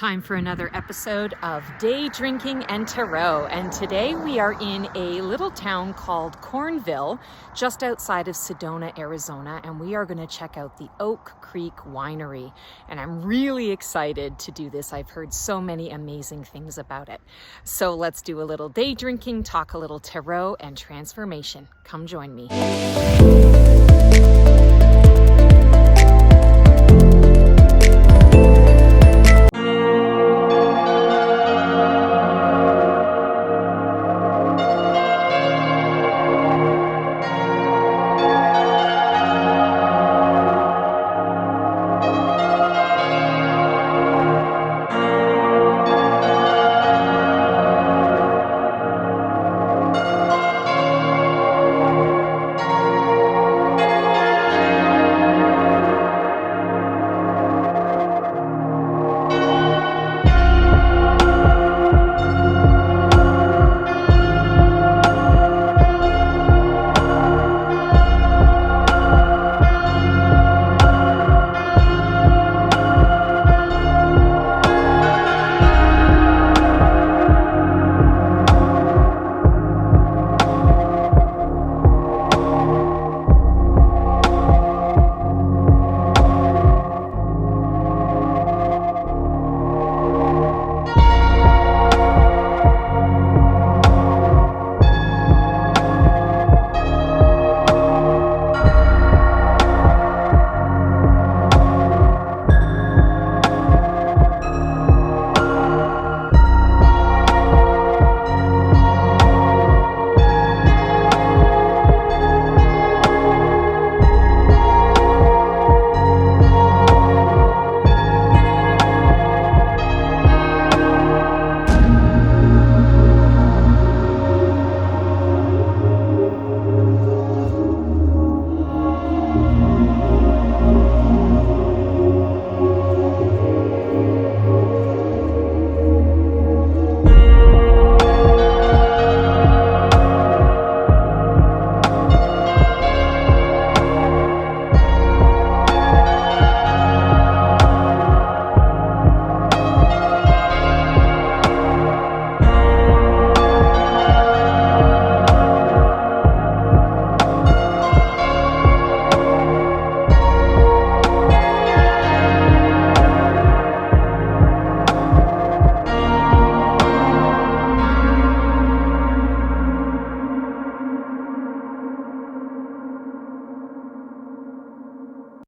Time for another episode of Day Drinking and Tarot, and today we are in a little town called Cornville, just outside of Sedona, Arizona, and we are going to check out the Oak Creek Winery, and I'm really excited to do this. I've heard so many amazing things about it. So let's do a little day drinking, talk a little tarot and transformation. Come join me.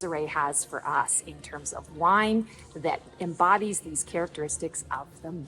Desiree has for us in terms of wine that embodies these characteristics of the moon.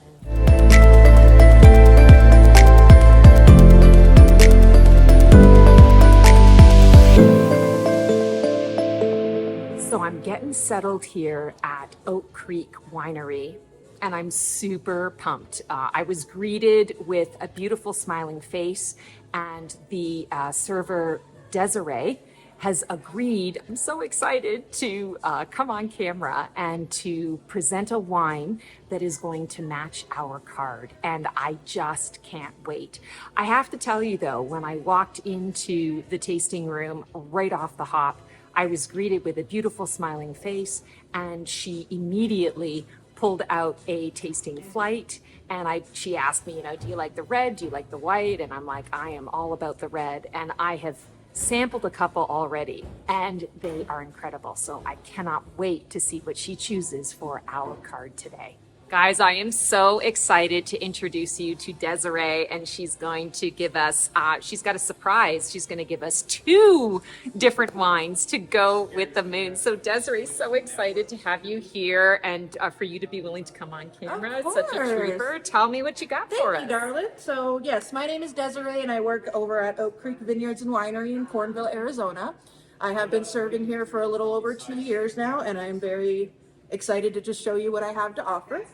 So I'm getting settled here at Oak Creek Winery, and I'm super pumped. I was greeted with a beautiful smiling face, and the server Desiree has agreed. I'm so excited to come on camera and to present a wine that is going to match our card, and I just can't wait. I have to tell you though, when I walked into the tasting room right off the hop, I was greeted with a beautiful smiling face, and she immediately pulled out a tasting flight, and she asked me, do you like the red? Do you like the white? And I'm like, I am all about the red, and I have sampled a couple already, and they are incredible. So I cannot wait to see what she chooses for our card today. Guys, I am so excited to introduce you to Desiree, and she's going to give us, she's got a surprise. She's going to give us 2 different wines to go with the moon. So Desiree, so excited to have you here and for you to be willing to come on camera. It's such a trooper. Tell me what you got for us. Thank you, darling. So yes, my name is Desiree, and I work over at Oak Creek Vineyards and Winery in Cornville, Arizona. I have been serving here for a little over 2 years now, and I'm very excited to just show you what I have to offer.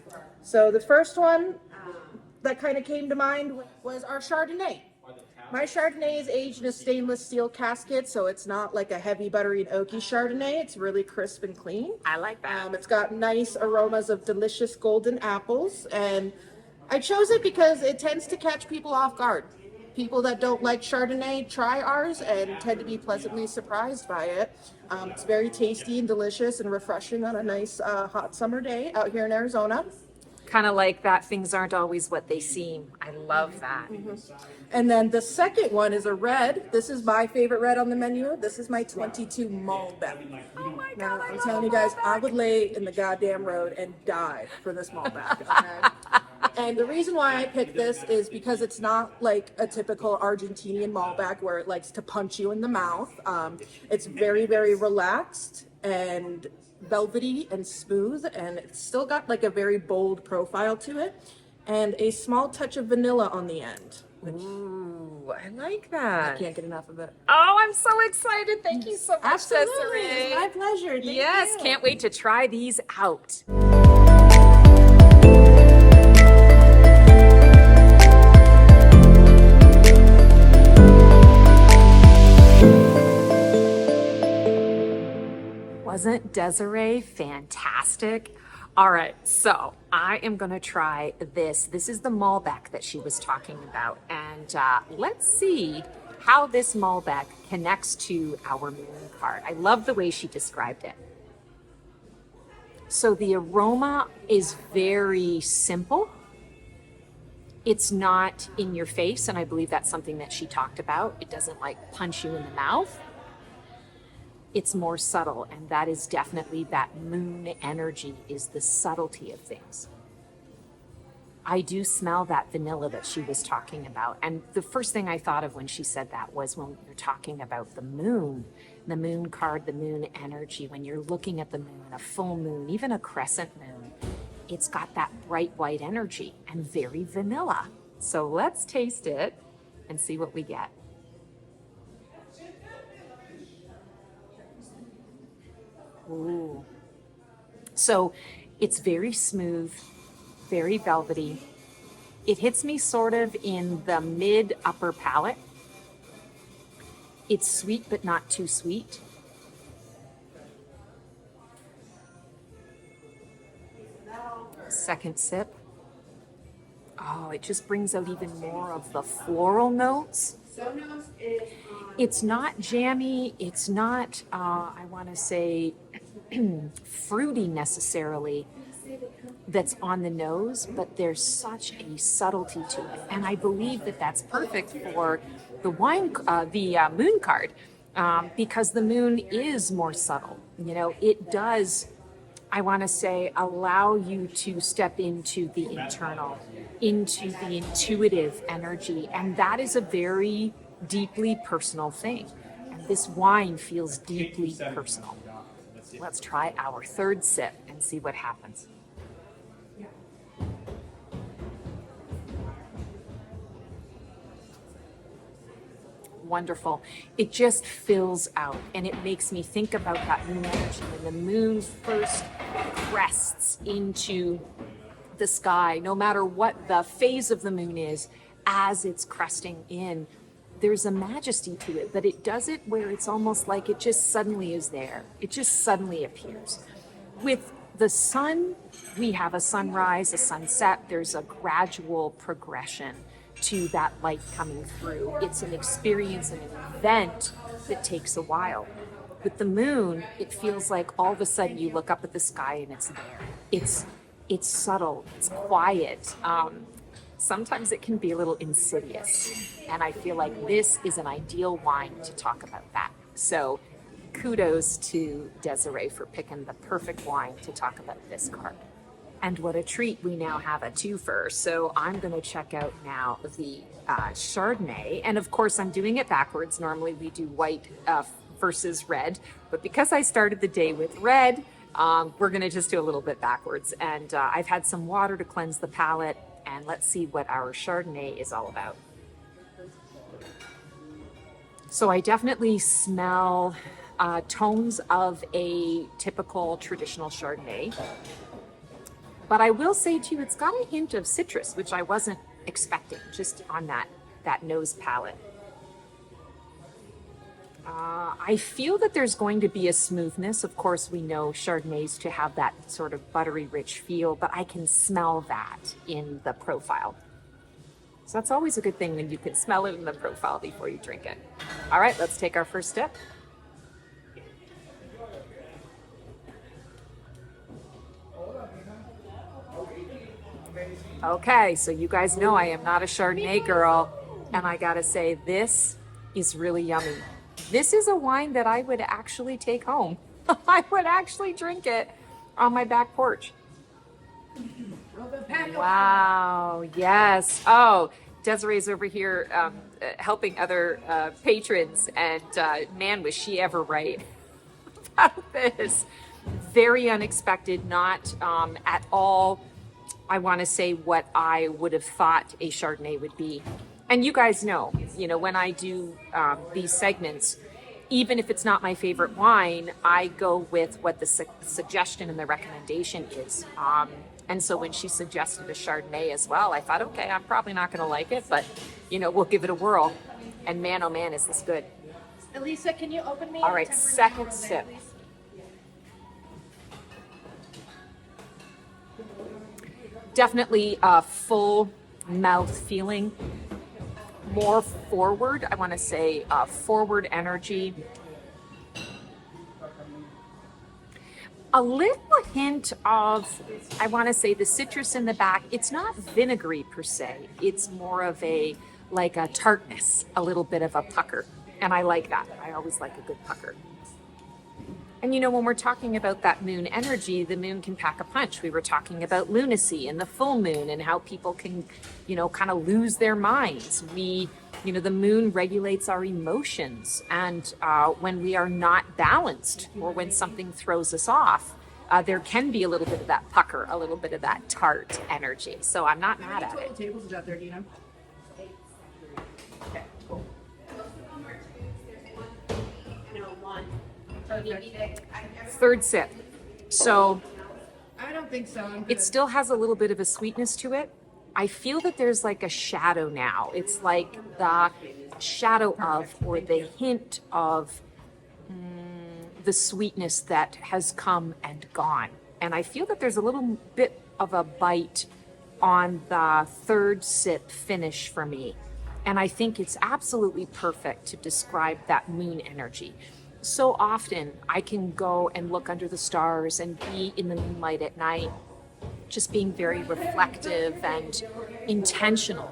So the first one that kind of came to mind was our Chardonnay. My Chardonnay is aged in a stainless steel casket, so it's not like a heavy, buttery, and oaky Chardonnay. It's really crisp and clean. I like that. It's got nice aromas of delicious golden apples, and I chose it because it tends to catch people off guard. People that don't like Chardonnay try ours and tend to be pleasantly surprised by it. It's very tasty and delicious and refreshing on a nice hot summer day out here in Arizona. kind of like that things aren't always what they seem. I love that. And then the second one is a red. This is my favorite red on the menu. This is my 22 Malbec. Oh my Now, God, I I'm love telling you guys, I would lay in the goddamn road and die for this Malbec. Okay? And the reason why I picked this is because it's not like a typical Argentinian Malbec where it likes to punch you in the mouth. It's very, very relaxed and velvety and smooth, and it's still got like a very bold profile to it, and a small touch of vanilla on the end. Ooh, I like I that. can't get enough of it. Oh, I'm so excited. Thank you so much, Absolutely, Desiree. it's my pleasure. Thank Yes, you. can't wait to try these out. Wasn't Desiree fantastic? All right, so I am going to try this. This is the Malbec that she was talking about. And let's see how this Malbec connects to our moon card. I love the way she described it. So the aroma is very simple. It's not in your face, and I believe that's something that she talked about. It doesn't like punch you in the mouth. It's more subtle, and that is definitely that moon energy, is the subtlety of things. I do smell that vanilla that she was talking about. And the first thing I thought of when she said that was when you're talking about the moon card, the moon energy, when you're looking at the moon, a full moon, even a crescent moon, it's got that bright white energy and very vanilla. So let's taste it and see what we get. Ooh. So it's very smooth, very velvety. It hits me sort of in the mid upper palate. It's sweet, but not too sweet. Second sip. Oh, it just brings out even more of the floral notes. It's not jammy. It's not, I want to say, fruity necessarily that's on the nose, but there's such a subtlety to it. And I believe that that's perfect for the moon card, because the moon is more subtle. You know, it does, I want to say, allow you to step into the internal, into the intuitive energy. And that is a very deeply personal thing. And this wine feels deeply personal. Let's try our third sip and see what happens. Wonderful. It just fills out, and it makes me think about that moon energy. When the moon first crests into the sky, no matter what the phase of the moon is, as it's cresting in, there's a majesty to it, but it does it where it's almost like it just suddenly is there. It just suddenly appears. With the sun, we have a sunrise, a sunset. There's a gradual progression to that light coming through. It's an experience and an event that takes a while. With the moon, it feels like all of a sudden you look up at the sky and it's there. It's subtle, it's quiet. Sometimes it can be a little insidious. And I feel like this is an ideal wine to talk about that. So kudos to Desiree for picking the perfect wine to talk about this card. And what a treat, we now have a twofer. So I'm going to check out now the Chardonnay. And of course, I'm doing it backwards. Normally we do white versus red. But because I started the day with red, we're going to just do a little bit backwards. And I've had some water to cleanse the palate. And let's see what our Chardonnay is all about. So I definitely smell tones of a typical traditional Chardonnay. But I will say to you, it's got a hint of citrus, which I wasn't expecting, just on that nose palette. I feel that there's going to be a smoothness. Of course, we know Chardonnays to have that sort of buttery rich feel, but I can smell that in the profile. So that's always a good thing when you can smell it in the profile before you drink it. All right, let's take our first sip. Okay, so you guys know I am not a Chardonnay girl, and I gotta say, this is really yummy. This is a wine that I would actually take home. I would actually drink it on my back porch. Wow, yes. Oh, Desiree's over here helping other patrons, and man, was she ever right about this. Very unexpected, not at all, I want to say, what I would have thought a Chardonnay would be. And you guys know, when I do these segments, even if it's not my favorite wine, I go with what the suggestion and the recommendation is. And so when she suggested a Chardonnay as well, I thought, okay, I'm probably not going to like it, but we'll give it a whirl. And man, oh man, is this good. Elisa, can you open me? All right, second sip. Definitely a full mouth feeling, more forward. I want to say forward energy. A little hint of, I want to say, the citrus in the back. It's not vinegary per se. It's more of like a tartness, a little bit of a pucker. And I like that. I always like a good pucker. And when we're talking about that moon energy, the moon can pack a punch. We were talking about lunacy and the full moon and how people can, kind of lose their minds. The moon regulates our emotions. And when we are not balanced, or when something throws us off, there can be a little bit of that pucker, a little bit of that tart energy. So I'm not mad at it. How many tables is out there, do you know? Okay, cool. Third sip. So I don't think so. I'm it good. still has a little bit of a sweetness to it. I feel that there's like a shadow now. It's like the shadow of, or the hint of, the sweetness that has come and gone. And I feel that there's a little bit of a bite on the third sip finish for me. And I think it's absolutely perfect to describe that moon energy. So often I can go and look under the stars and be in the moonlight at night, just being very reflective and intentional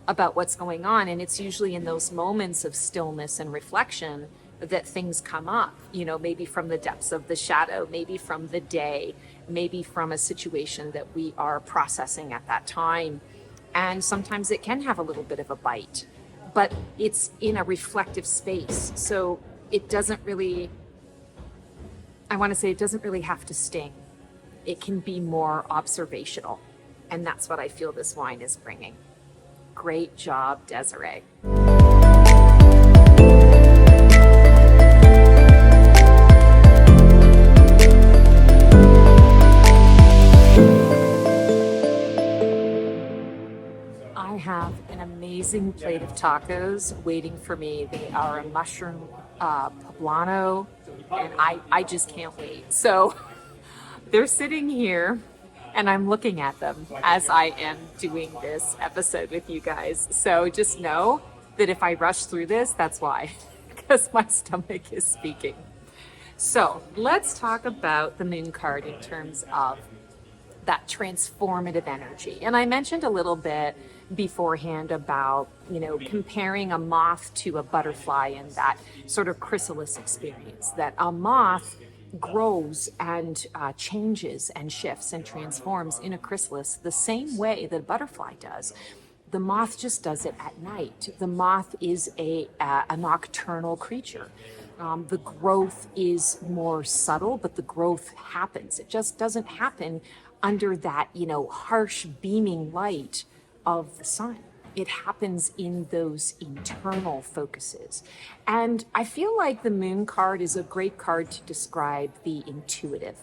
about what's going on. And it's usually in those moments of stillness and reflection that things come up, maybe from the depths of the shadow, maybe from the day, maybe from a situation that we are processing at that time. And sometimes it can have a little bit of a bite, but it's in a reflective space. So it doesn't really, I want to say, it doesn't really have to sting. It can be more observational. And that's what I feel this wine is bringing. Great job, Desiree. I have an amazing plate of tacos waiting for me. They are a mushroom poblano, and I just can't wait. So they're sitting here, and I'm looking at them as I am doing this episode with you guys. So just know that if I rush through this, that's why, because my stomach is speaking. So let's talk about the moon card in terms of that transformative energy. And I mentioned a little bit beforehand about, comparing a moth to a butterfly and that sort of chrysalis experience, that a moth grows and changes and shifts and transforms in a chrysalis the same way that a butterfly does. The moth just does it at night. The moth is a nocturnal creature. The growth is more subtle, but the growth happens. It just doesn't happen under that, harsh beaming light of the sun. It happens in those internal focuses. And I feel like the moon card is a great card to describe the intuitive.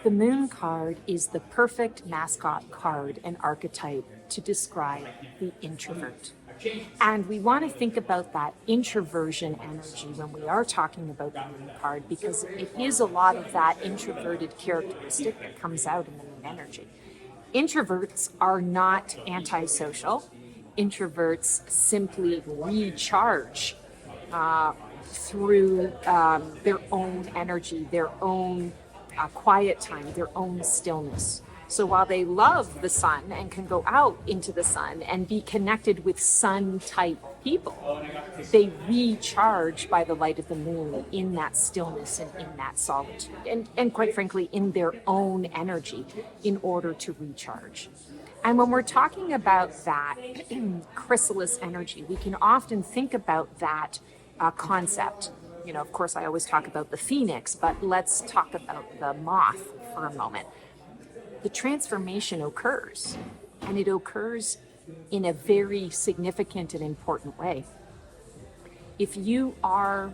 The moon card is the perfect mascot card and archetype to describe the introvert. And we want to think about that introversion energy when we are talking about the moon card, because it is a lot of that introverted characteristic that comes out in the moon energy. Introverts are not antisocial. Introverts simply recharge through their own energy, their own quiet time, their own stillness. So while they love the sun and can go out into the sun and be connected with sun type people, they recharge by the light of the moon in that stillness and in that solitude, and quite frankly, in their own energy in order to recharge. And when we're talking about that chrysalis energy, we can often think about that concept. You know, of course, I always talk about the phoenix, but let's talk about the moth for a moment. The transformation occurs, and it occurs in a very significant and important way. If you are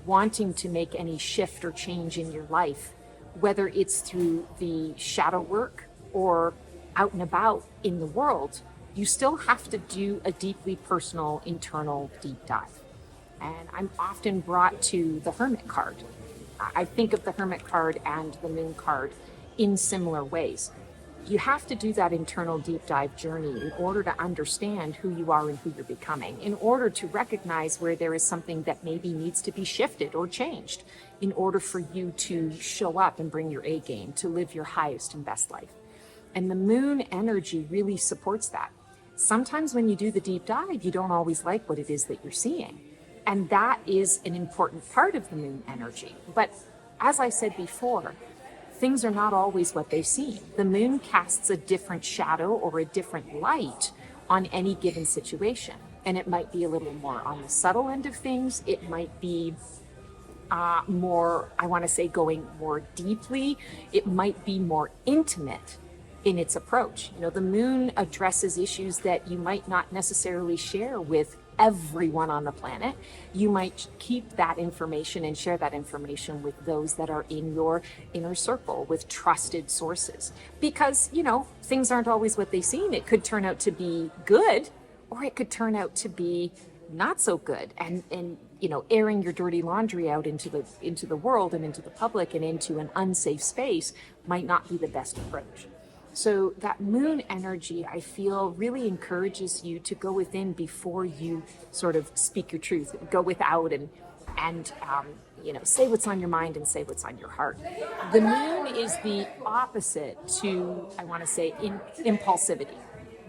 wanting to make any shift or change in your life, whether it's through the shadow work or out and about in the world, you still have to do a deeply personal, internal deep dive. And I'm often brought to the Hermit card. I think of the Hermit card and the Moon card in similar ways. You have to do that internal deep dive journey in order to understand who you are and who you're becoming, in order to recognize where there is something that maybe needs to be shifted or changed in order for you to show up and bring your A game, to live your highest and best life. And the moon energy really supports that. Sometimes when you do the deep dive, you don't always like what it is that you're seeing. And that is an important part of the moon energy. But as I said before, things are not always what they seem. The moon casts a different shadow or a different light on any given situation. And it might be a little more on the subtle end of things. It might be more, I want to say, going more deeply. It might be more intimate in its approach. You know, the moon addresses issues that you might not necessarily share with everyone on the planet. You might keep that information and share that information with those that are in your inner circle, with trusted sources. Because, you know, things aren't always what they seem. It could turn out to be good, or it could turn out to be not so good. And you know, airing your dirty laundry out into the world and into the public and into an unsafe space might not be the best approach. So that moon energy, I feel, really encourages you to go within before you sort of speak your truth. Go without and you know, say what's on your mind and say what's on your heart. The moon is the opposite to, I want to say, impulsivity.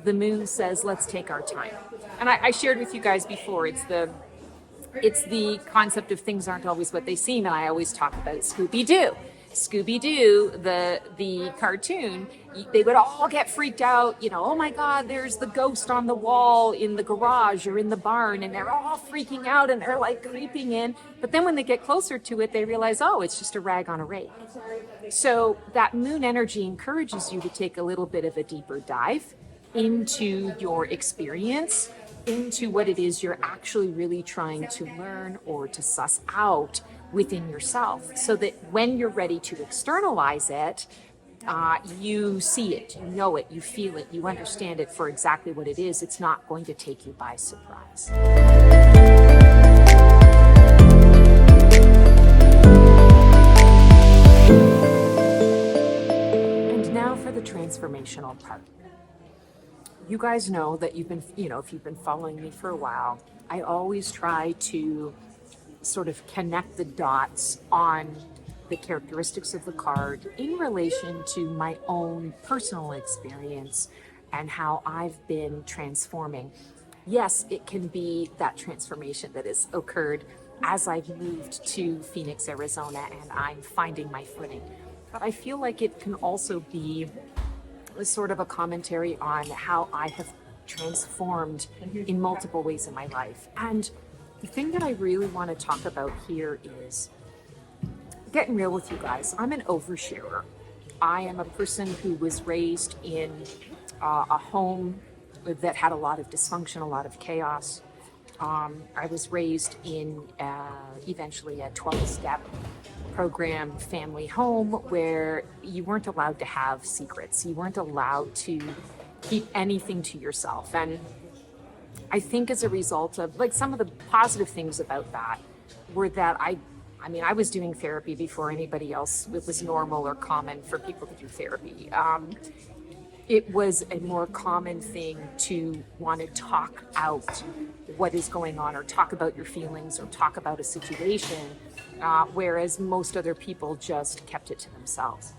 The moon says, let's take our time. And I shared with you guys before, it's the concept of things aren't always what they seem. And I always talk about Scooby-Doo. Scooby-Doo, the cartoon, they would all get freaked out, you know, oh my God, there's the ghost on the wall in the garage or in the barn, and they're all freaking out and they're like creeping in. But then when they get closer to it, they realize, oh, it's just a rag on a rake. So that moon energy encourages you to take a little bit of a deeper dive into your experience, into what it is you're actually really trying to learn or to suss out within yourself, so that when you're ready to externalize it, you see it, you know it, you feel it, you understand it for exactly what it is. It's not going to take you by surprise. And now for the transformational part. You guys know that you've been, you know, if you've been following me for a while, I always try to sort of connect the dots on the characteristics of the card in relation to my own personal experience and how I've been transforming. Yes, it can be that transformation that has occurred as I've moved to Phoenix, Arizona, and I'm finding my footing. But I feel like it can also be sort of a commentary on how I have transformed in multiple ways in my life. And the thing that I really want to talk about here is getting real with you guys. I'm an oversharer. I am a person who was raised in a home that had a lot of dysfunction, a lot of chaos. I was raised in eventually a 12-step program family home where you weren't allowed to have secrets. You weren't allowed to keep anything to yourself. And I think as a result of, like, some of the positive things about that were that I was doing therapy before anybody else. It was normal or common for people to do therapy. It was a more common thing to want to talk out what is going on, or talk about your feelings, or talk about a situation, whereas most other people just kept it to themselves.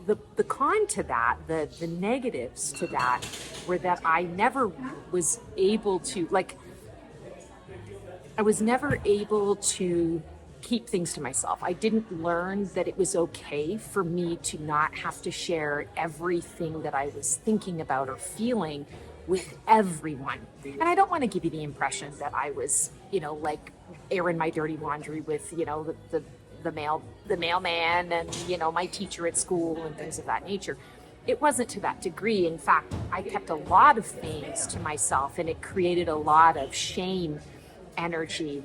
the con to that, the negatives to that, were that I never was able to, like, I was never able to keep things to myself. I didn't learn that it was okay for me to not have to share everything that I was thinking about or feeling with everyone. And I don't want to give you the impression that I was, like airing my dirty laundry with, the mailman and, my teacher at school and things of that nature. It wasn't to that degree. In fact, I kept a lot of things to myself, and it created a lot of shame energy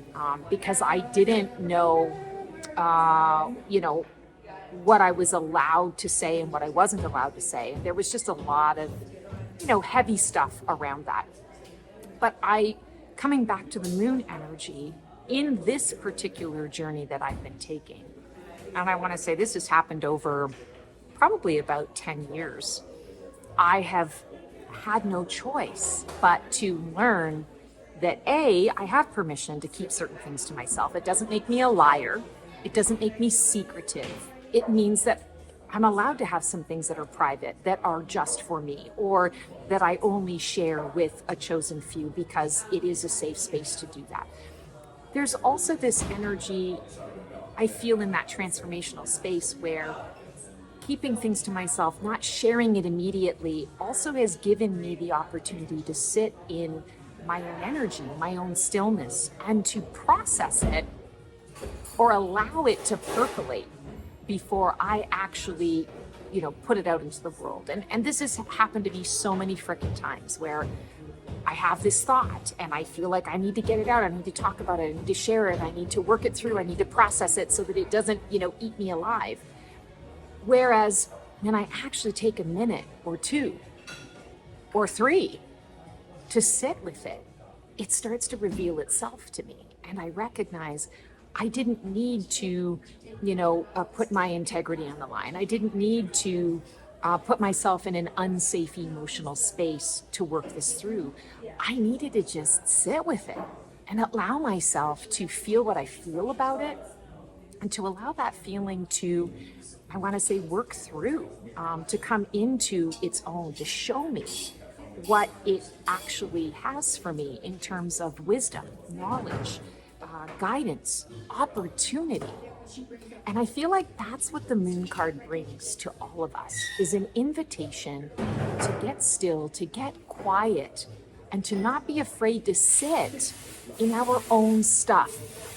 because I didn't know, what I was allowed to say and what I wasn't allowed to say. And there was just a lot of, heavy stuff around that. But coming back to the moon energy in this particular journey that I've been taking, and I want to say this has happened over probably about 10 years, I have had no choice but to learn that I have permission to keep certain things to myself. It doesn't make me a liar. It doesn't make me secretive. It means that I'm allowed to have some things that are private, that are just for me, or that I only share with a chosen few because it is a safe space to do that. There's also this energy I feel in that transformational space where keeping things to myself, not sharing it immediately, also has given me the opportunity to sit in my own energy, my own stillness, and to process it or allow it to percolate before I actually, put it out into the world. And this has happened to me so many freaking times where I have this thought and I feel like I need to get it out. I need to talk about it. I need to share it. I need to work it through. I need to process it so that it doesn't, eat me alive. Whereas when I actually take a minute or two or three to sit with it, it starts to reveal itself to me. And I recognize I didn't need to, put my integrity on the line. I didn't need to put myself in an unsafe emotional space to work this through. I needed to just sit with it and allow myself to feel what I feel about it, and to allow that feeling to, I want to say, work through, to come into its own, to show me what it actually has for me in terms of wisdom, knowledge, guidance, opportunity. And I feel like that's what the moon card brings to all of us, is an invitation to get still, to get quiet, and to not be afraid to sit in our own stuff.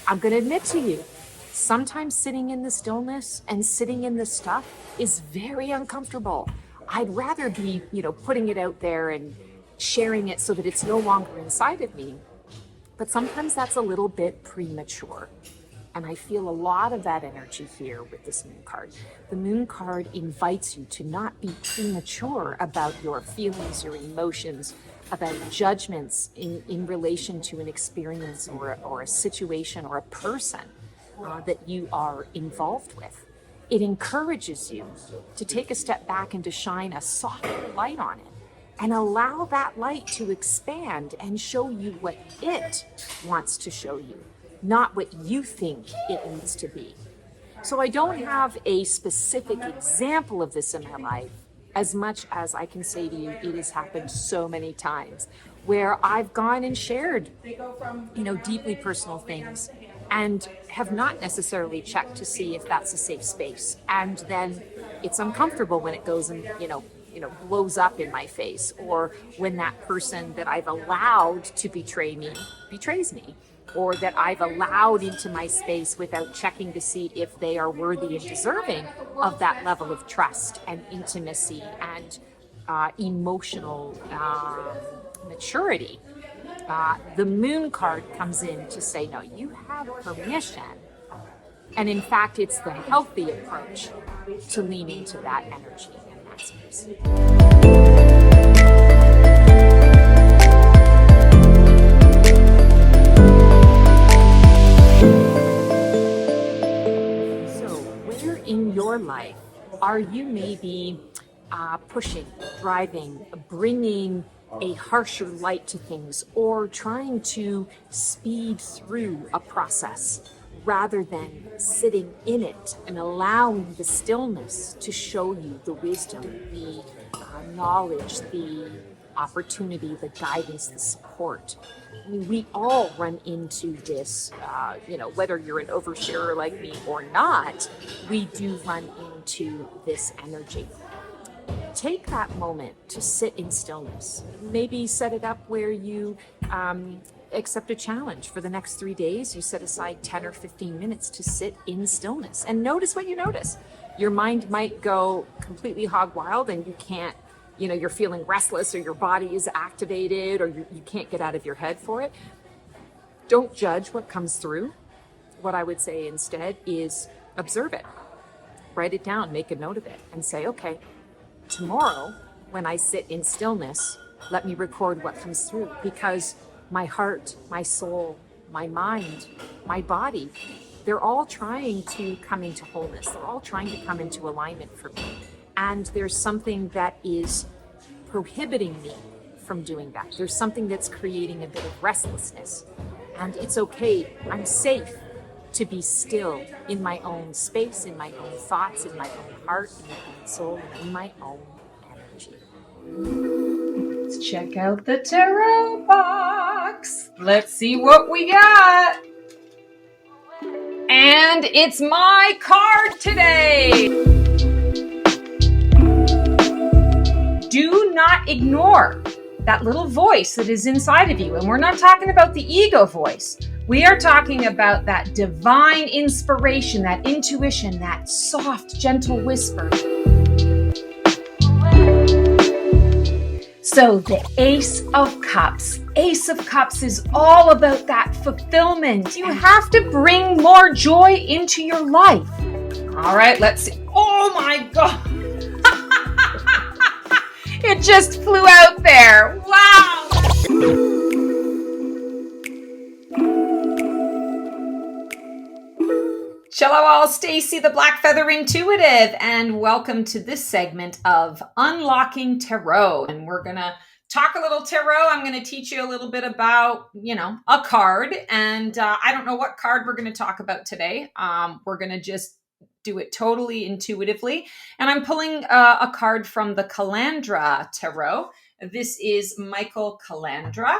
I'm going to admit to you, sometimes sitting in the stillness and sitting in the stuff is very uncomfortable. I'd rather be, putting it out there and sharing it so that it's no longer inside of me. But sometimes that's a little bit premature. And I feel a lot of that energy here with this moon card. The moon card invites you to not be premature about your feelings, your emotions, about judgments in relation to an experience or a situation or a person that you are involved with. It encourages you to take a step back and to shine a softer light on it and allow that light to expand and show you what it wants to show you, not what you think it needs to be. So I don't have a specific example of this in my life, as much as I can say to you, it has happened so many times where I've gone and shared, deeply personal things and have not necessarily checked to see if that's a safe space. And then it's uncomfortable when it goes and, blows up in my face, or when that person that I've allowed to betray me betrays me, or that I've allowed into my space without checking to see if they are worthy and deserving of that level of trust and intimacy and emotional maturity. The moon card comes in to say, no, you have permission. And in fact, it's the healthy approach to lean into that energy and that space. In your life, are you maybe pushing, driving, bringing a harsher light to things, or trying to speed through a process rather than sitting in it and allowing the stillness to show you the wisdom, the knowledge, the opportunity, the guidance, the support. I mean, we all run into this, whether you're an oversharer like me or not, we do run into this energy. Take that moment to sit in stillness. Maybe set it up where you accept a challenge for the next 3 days. You set aside 10 or 15 minutes to sit in stillness and notice what you notice. Your mind might go completely hog wild and you can't, you're feeling restless or your body is activated or you can't get out of your head for it. Don't judge what comes through. What I would say instead is observe it. Write it down, make a note of it and say, okay, tomorrow when I sit in stillness, let me record what comes through, because my heart, my soul, my mind, my body, they're all trying to come into wholeness. They're all trying to come into alignment for me. And there's something that is prohibiting me from doing that. There's something that's creating a bit of restlessness. And it's okay. I'm safe to be still in my own space, in my own thoughts, in my own heart, in my own soul, and in my own energy. Let's check out the tarot box. Let's see what we got. And it's my card today. Do not ignore that little voice that is inside of you. And we're not talking about the ego voice. We are talking about that divine inspiration, that intuition, that soft, gentle whisper. So the Ace of Cups. Ace of Cups is all about that fulfillment. You have to bring more joy into your life. All right, let's see. Oh my God. It just flew out there. Wow. Hello all, Stacy the Black Feather Intuitive, and welcome to this segment of Unlocking Tarot. And we're going to talk a little tarot. I'm going to teach you a little bit about, a card. And I don't know what card we're going to talk about today. We're going to just do it totally intuitively. And I'm pulling a card from the Calandra Tarot. This is Michael Calandra.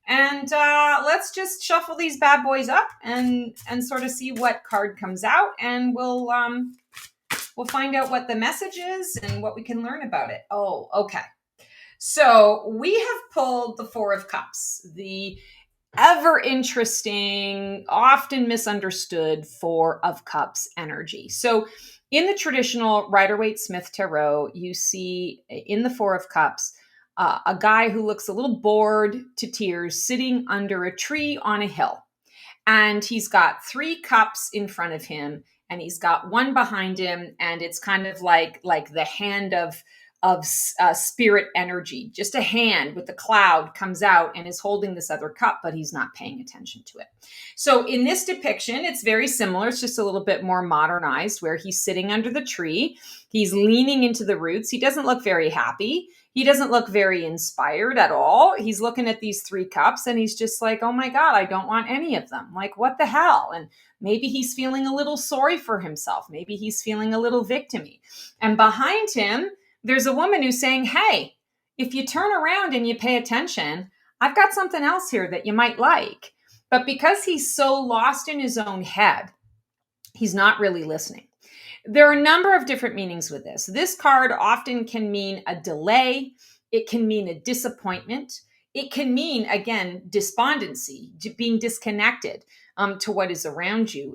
And let's just shuffle these bad boys up and sort of see what card comes out. And we'll find out what the message is and what we can learn about it. Oh, okay. So we have pulled the Four of Cups, the ever interesting, often misunderstood Four of Cups energy. So in the traditional Rider-Waite-Smith Tarot, you see in the Four of Cups, a guy who looks a little bored to tears sitting under a tree on a hill. And he's got 3 cups in front of him and he's got one behind him. And it's kind of like the hand of spirit energy. Just a hand with a cloud comes out and is holding this other cup, but he's not paying attention to it. So in this depiction, it's very similar. It's just a little bit more modernized, where he's sitting under the tree. He's leaning into the roots. He doesn't look very happy. He doesn't look very inspired at all. He's looking at these 3 cups and he's just like, oh my God, I don't want any of them. Like, what the hell? And maybe he's feeling a little sorry for himself. Maybe he's feeling a little victim-y. And behind him, there's a woman who's saying, hey, if you turn around and you pay attention, I've got something else here that you might like. But because he's so lost in his own head, he's not really listening. There are a number of different meanings with this. This card often can mean a delay. It can mean a disappointment. It can mean, again, despondency, being disconnected to what is around you,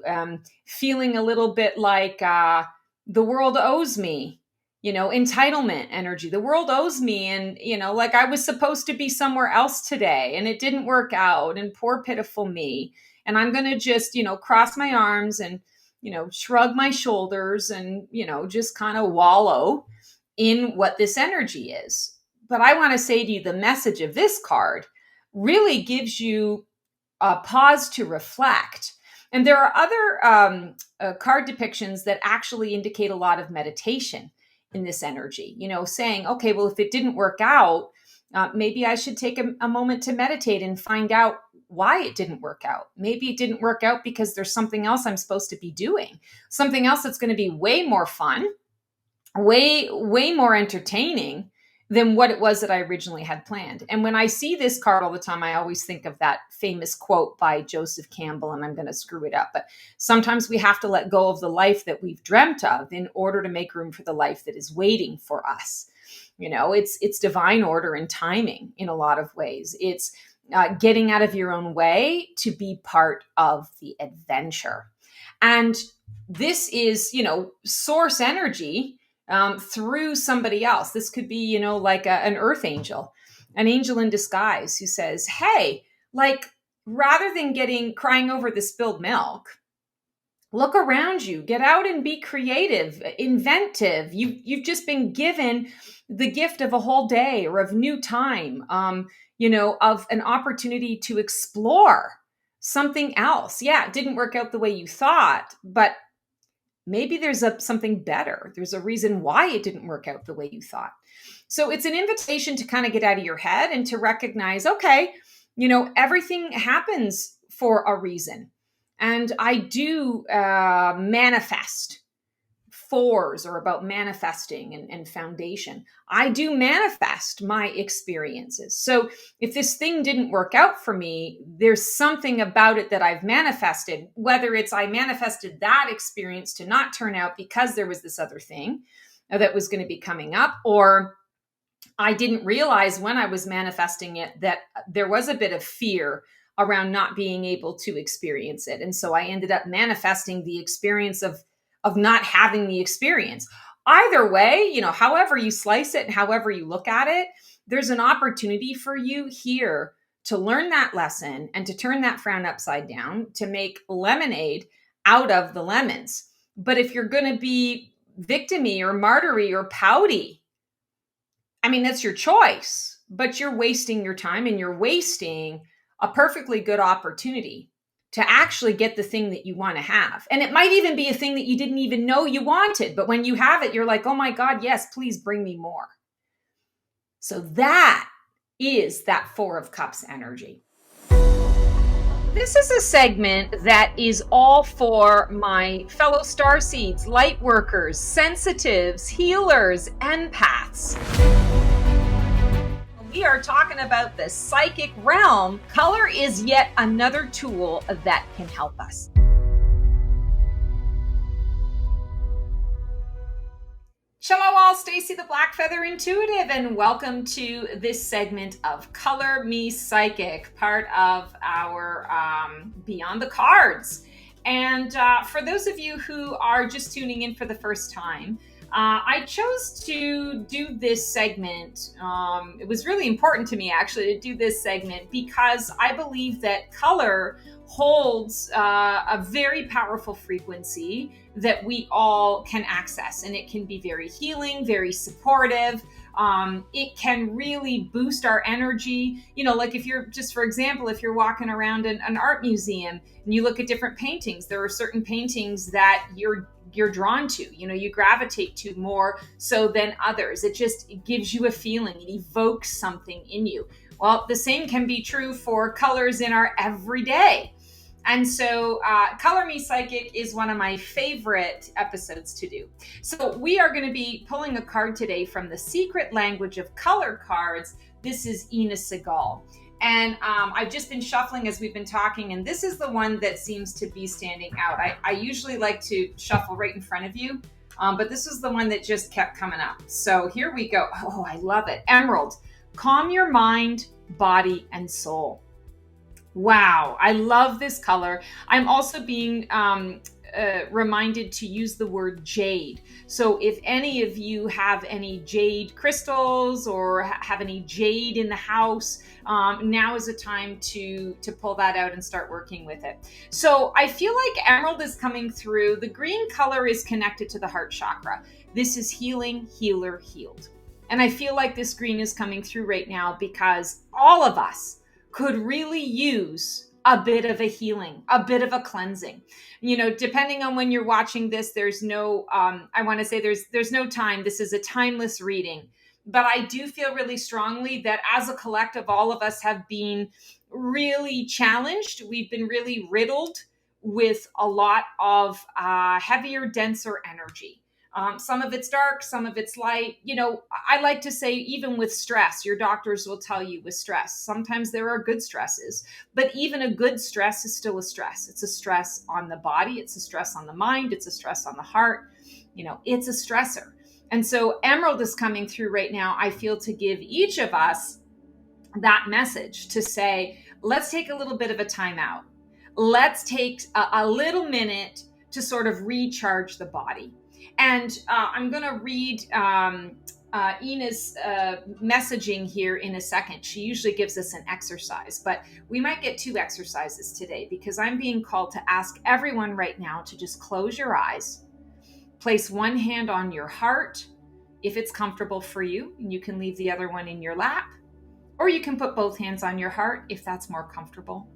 feeling a little bit like the world owes me, entitlement energy. The world owes me, and, like I was supposed to be somewhere else today and it didn't work out, and poor pitiful me. And I'm going to just, cross my arms and shrug my shoulders and, just kind of wallow in what this energy is. But I want to say to you, the message of this card really gives you a pause to reflect. And there are other card depictions that actually indicate a lot of meditation in this energy, saying, okay, well, if it didn't work out, Maybe I should take a moment to meditate and find out why it didn't work out. Maybe it didn't work out because there's something else I'm supposed to be doing, something else that's going to be way more fun, way more entertaining than what it was that I originally had planned. And when I see this card all the time, I always think of that famous quote by Joseph Campbell, and I'm going to screw it up, but sometimes we have to let go of the life that we've dreamt of in order to make room for the life that is waiting for us. It's divine order and timing in a lot of ways. It's getting out of your own way to be part of the adventure. And this is, source energy through somebody else. This could be, like an earth angel, an angel in disguise who says, hey, like, rather than crying over the spilled milk, look around you, get out and be creative, inventive. You've just been given the gift of a whole day or of new time, of an opportunity to explore something else. Yeah, it didn't work out the way you thought, but maybe there's something better. There's a reason why it didn't work out the way you thought. So it's an invitation to kind of get out of your head and to recognize, okay, everything happens for a reason. And I do manifest. Fours are about manifesting and foundation. I do manifest my experiences. So if this thing didn't work out for me, there's something about it that I've manifested, whether it's I manifested that experience to not turn out because there was this other thing that was going to be coming up, or I didn't realize when I was manifesting it that there was a bit of fear around not being able to experience it. And so I ended up manifesting the experience of not having the experience. Either way, however you slice it and however you look at it, there's an opportunity for you here to learn that lesson and to turn that frown upside down, to make lemonade out of the lemons. But if you're going to be victimy or martyry or pouty, that's your choice, but you're wasting your time and you're wasting a perfectly good opportunity to actually get the thing that you want to have. And it might even be a thing that you didn't even know you wanted, but when you have it, you're like, oh my God, yes, please bring me more. So that is that Four of Cups energy. This is a segment that is all for my fellow starseeds, light workers, sensitives, healers, empaths. We are talking about the psychic realm. Color is yet another tool that can help us. Shalom all, Stacy the Black Feather Intuitive, and welcome to this segment of Color Me Psychic, part of our Beyond the Cards. And for those of you who are just tuning in for the first time, I chose to do this segment. It was really important to me actually to do this segment because I believe that color holds a very powerful frequency that we all can access, and it can be very healing, very supportive. It can really boost our energy. Like if you're just, for example, if you're walking around an art museum and you look at different paintings, there are certain paintings that you're drawn to, you gravitate to more so than others. It gives you a feeling, it evokes something in you. Well, the same can be true for colors in our everyday. And so Color Me Psychic is one of my favorite episodes to do. So we are going to be pulling a card today from the Secret Language of Color cards. This is Ina Segal. And I've just been shuffling as we've been talking, and this is the one that seems to be standing out. I usually like to shuffle right in front of you, but this is the one that just kept coming up. So here we go. Oh, I love it. Emerald. Calm your mind, body, and soul. Wow, I love this color. I'm also being reminded to use the word jade. So if any of you have any jade crystals or have any jade in the house, now is a time to pull that out and start working with it. So I feel like emerald is coming through. The green color is connected to the heart chakra. This is healing, healer, healed. And I feel like this green is coming through right now because all of us could really use a bit of a healing, a bit of a cleansing. Depending on when you're watching this, there's no, I want to say there's no time. This is a timeless reading. But I do feel really strongly that as a collective, all of us have been really challenged. We've been really riddled with a lot of heavier, denser energy. Some of it's dark, some of it's light. I like to say, even with stress, your doctors will tell you with stress, sometimes there are good stresses, but even a good stress is still a stress. It's a stress on the body, it's a stress on the mind, it's a stress on the heart. It's a stressor. And so Emerald is coming through right now, I feel, to give each of us that message to say, let's take a little bit of a time out. Let's take a little minute to sort of recharge the body. And I'm going to read Ina's messaging here in a second. She usually gives us an exercise, but we might get 2 exercises today because I'm being called to ask everyone right now to just close your eyes. Place one hand on your heart, if it's comfortable for you, and you can leave the other one in your lap, or you can put both hands on your heart if that's more comfortable.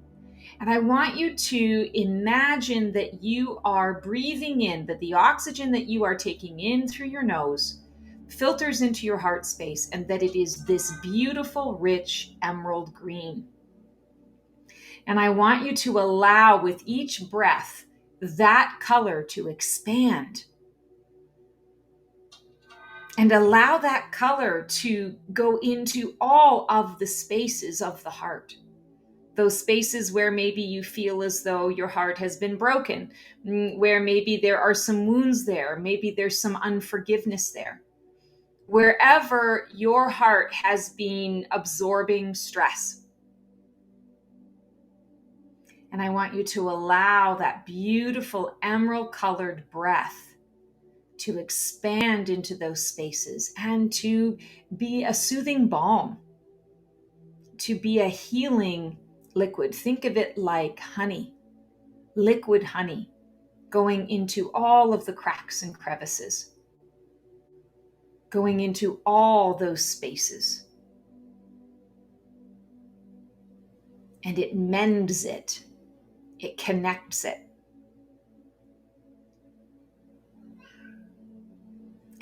And I want you to imagine that you are breathing in, that the oxygen that you are taking in through your nose filters into your heart space, and that it is this beautiful, rich emerald green. And I want you to allow with each breath that color to expand. And allow that color to go into all of the spaces of the heart. Those spaces where maybe you feel as though your heart has been broken, where maybe there are some wounds there, maybe there's some unforgiveness there. Wherever your heart has been absorbing stress. And I want you to allow that beautiful emerald colored breath to expand into those spaces and to be a soothing balm, to be a healing liquid. Think of it like honey, liquid honey, going into all of the cracks and crevices, going into all those spaces. And it mends it, it connects it.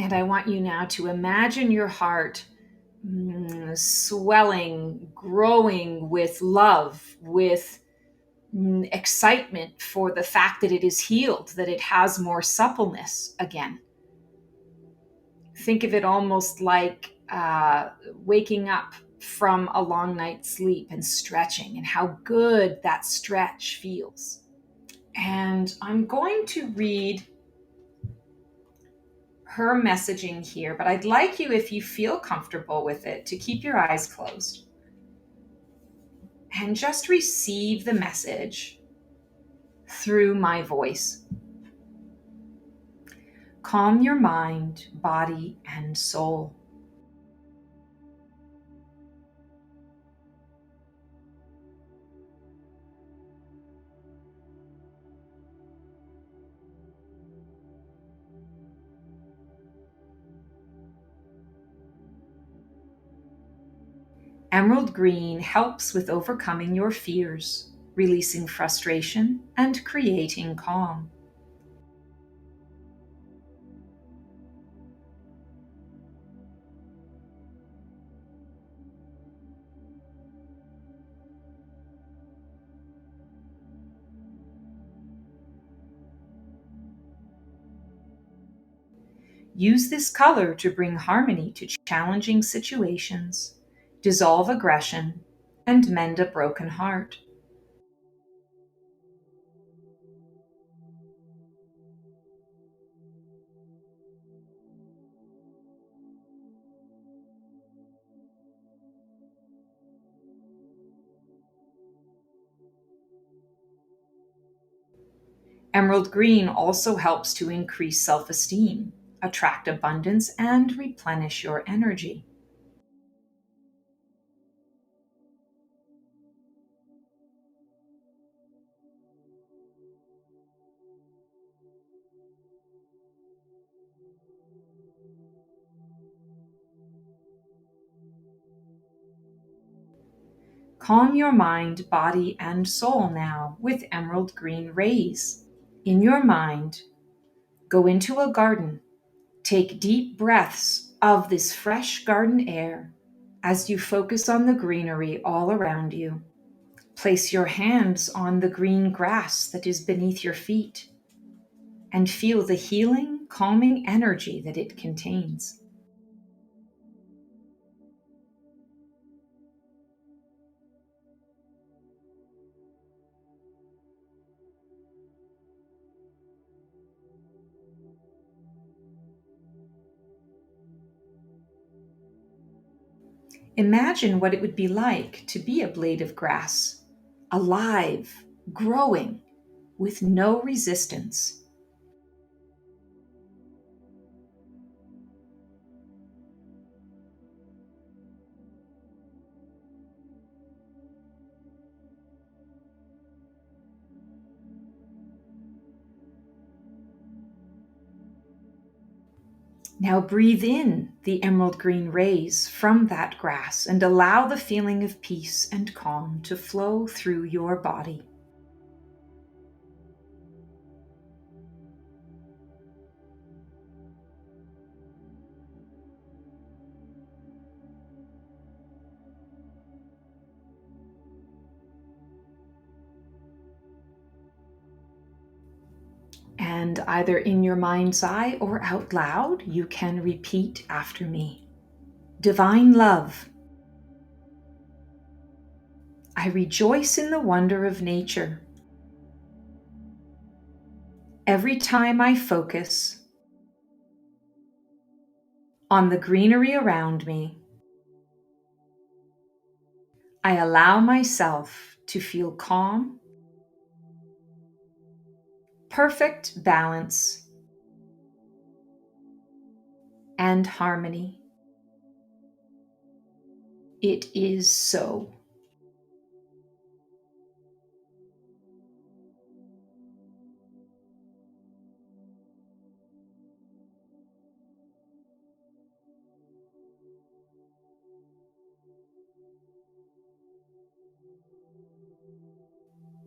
And I want you now to imagine your heart swelling, growing with love, with excitement for the fact that it is healed, that it has more suppleness again. Think of it almost like waking up from a long night's sleep and stretching, and how good that stretch feels. And I'm going to read her messaging here, but I'd like you, if you feel comfortable with it, to keep your eyes closed and just receive the message through my voice. Calm your mind, body, and soul. Emerald green helps with overcoming your fears, releasing frustration, and creating calm. Use this color to bring harmony to challenging situations, dissolve aggression, and mend a broken heart. Emerald green also helps to increase self-esteem, attract abundance, and replenish your energy. Calm your mind, body, and soul now with emerald green rays. In your mind, go into a garden. Take deep breaths of this fresh garden air as you focus on the greenery all around you. Place your hands on the green grass that is beneath your feet and feel the healing, calming energy that it contains. Imagine what it would be like to be a blade of grass, alive, growing, with no resistance. Now breathe in the emerald green rays from that grass and allow the feeling of peace and calm to flow through your body. And either in your mind's eye or out loud, you can repeat after me. Divine love, I rejoice in the wonder of nature. Every time I focus on the greenery around me, I allow myself to feel calm, perfect balance, and harmony. It is so.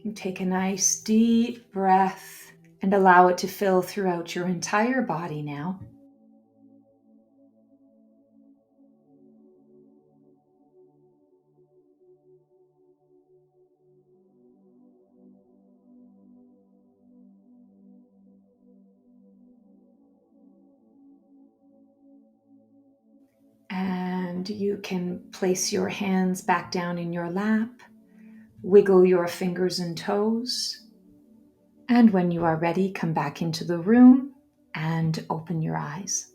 You take a nice deep breath and allow it to fill throughout your entire body now. And you can place your hands back down in your lap, wiggle your fingers and toes, and when you are ready, come back into the room and open your eyes.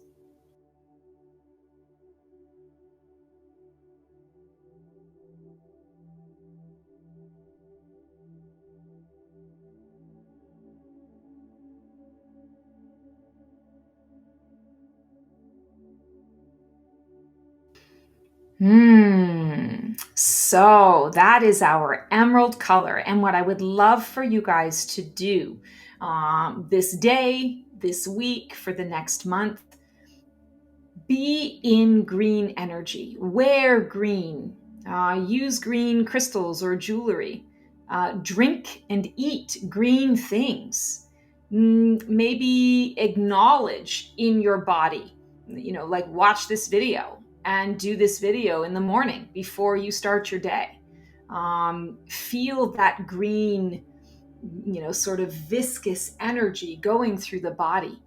So that is our emerald color. And what I would love for you guys to do this day, this week, for the next month, be in green energy. Wear green. Use green crystals or jewelry. Drink and eat green things. Maybe acknowledge in your body, like watch this video and do this video in the morning before you start your day. Feel that green, sort of viscous energy going through the body.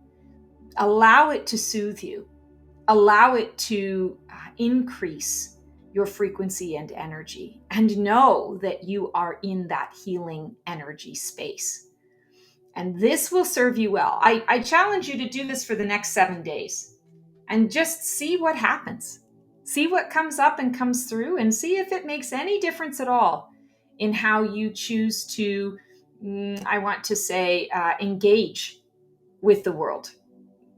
Allow it to soothe you. Allow it to increase your frequency and energy, and know that you are in that healing energy space. And this will serve you well. I challenge you to do this for the next 7 days and just see what happens. See what comes up and comes through, and see if it makes any difference at all in how you choose to, engage with the world.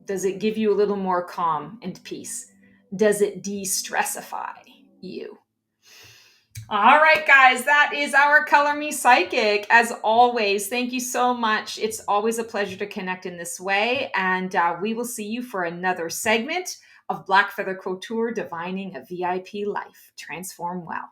Does it give you a little more calm and peace? Does it de-stressify you? All right, guys, that is our Color Me Psychic. As always, thank you so much. It's always a pleasure to connect in this way. And we will see you for another segment of Black Feather Couture, Divining a VIP Life. Transform well.